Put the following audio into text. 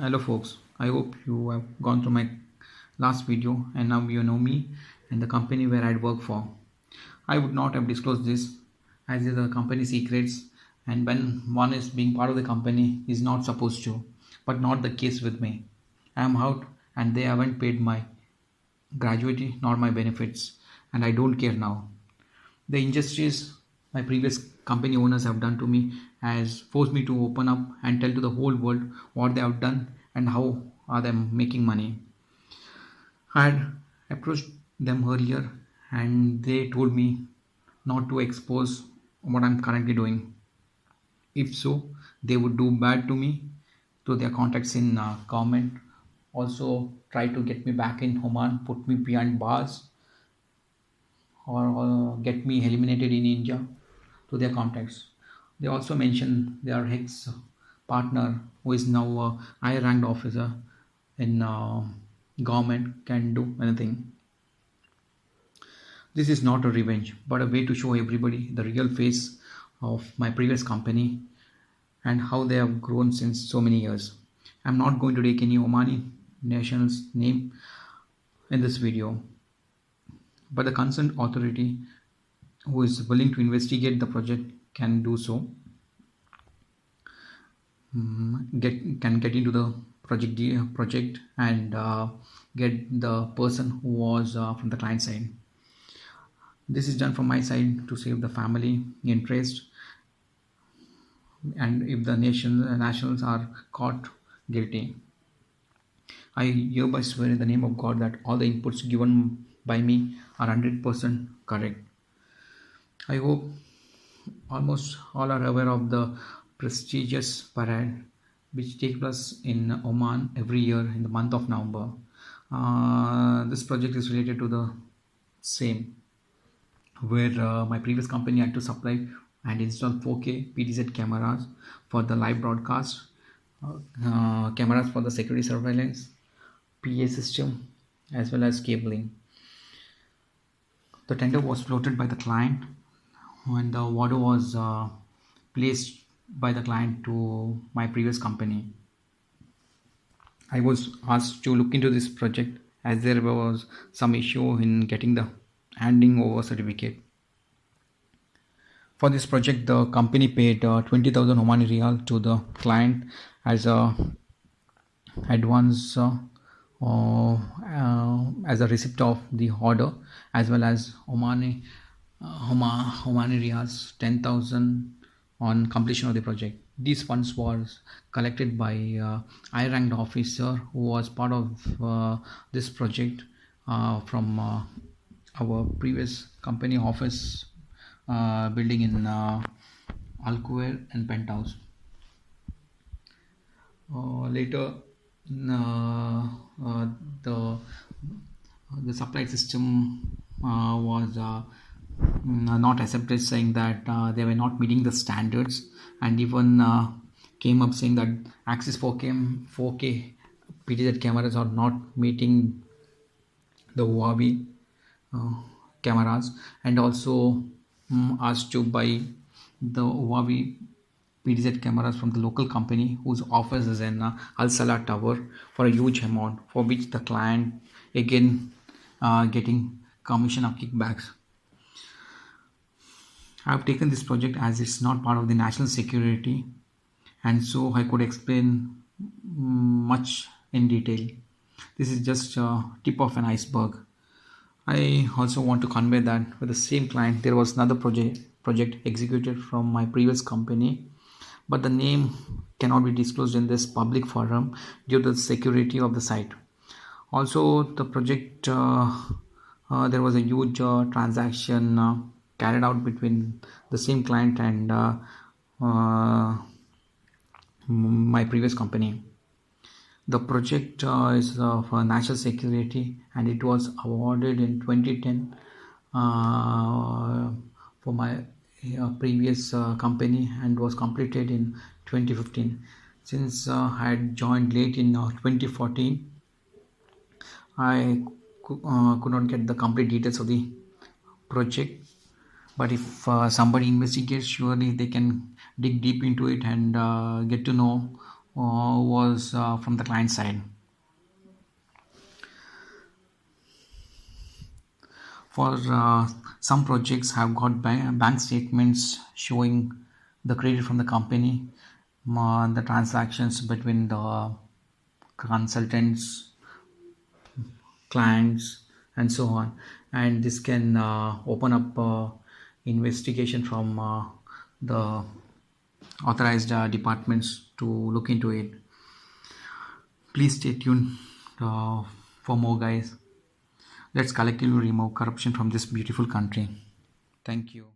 Hello folks, I hope you have gone through my last video and now you know me and the company where I'd work for. I would not have disclosed this as these are company secrets, and when one is being part of the company is not supposed to, but not the case with me. I am out and they haven't paid my gratuity nor my benefits, and I don't care now. The injustice my previous company owners have done to me has forced me to open up and tell to the whole world what they have done and how are they making money. I had approached them earlier and they told me not to expose what I'm currently doing. If so, they would do bad to me, to their contacts in government. Also, try to get me back in Oman, put me behind bars, or get me eliminated in India to their contacts. They also mention their ex partner, who is now a high ranked officer in government, can do anything. This is not a revenge, but a way to show everybody the real face of my previous company and how they have grown since so many years. I'm not going to take any Omani national's name in this video, but the concerned authority who is willing to investigate the project can do so. Get into the project and get the person who was from the client side. This is done from my side to save the family interest, and if the nationals are caught guilty, I hereby swear in the name of God that all the inputs given by me are 100% correct. I hope almost all are aware of the prestigious parade which takes place in Oman every year in the month of November. This project is related to the same, where my previous company had to supply and install 4K PTZ cameras for the live broadcast, cameras for the security surveillance, PA system, as well as cabling. The tender was floated by the client when the order was placed by the client to my previous company. I was asked to look into this project as there was some issue in getting the handing over certificate. For this project, the company paid 20,000 Omani Riyal to the client as a advance as a receipt of the order, as well as Omani Riyals 10,000 on completion of the project. These funds was collected by high ranked officer who was part of this project from our previous company office building in Al Kuwair and Penthouse. Later, the supply system was not accepted, saying that they were not meeting the standards, and even came up saying that Axis 4K PTZ cameras are not meeting the Huawei cameras, and also asked to buy the Huawei PTZ cameras from the local company whose office is in Al Salah Tower for a huge amount, for which the client again getting commission of kickbacks. I have taken this project as it's not part of the national security, and so I could explain much in detail. This is just a tip of an iceberg. I also want to convey that with the same client, there was another project executed from my previous company, but the name cannot be disclosed in this public forum due to the security of the site. Also, the project there was a huge transaction carried out between the same client and my previous company. The project is for national security, and it was awarded in 2010 for my previous company, and was completed in 2015. Since I had joined late in 2014, I could not get the complete details of the project. But if somebody investigates, surely they can dig deep into it and get to know was from the client side. For some projects have got bank statements showing the credit from the company, the transactions between the consultants, clients, and so on. And this can open up investigation from the authorized departments to look into it. Please stay tuned for more, guys. Let's collectively remove corruption from this beautiful country. Thank you.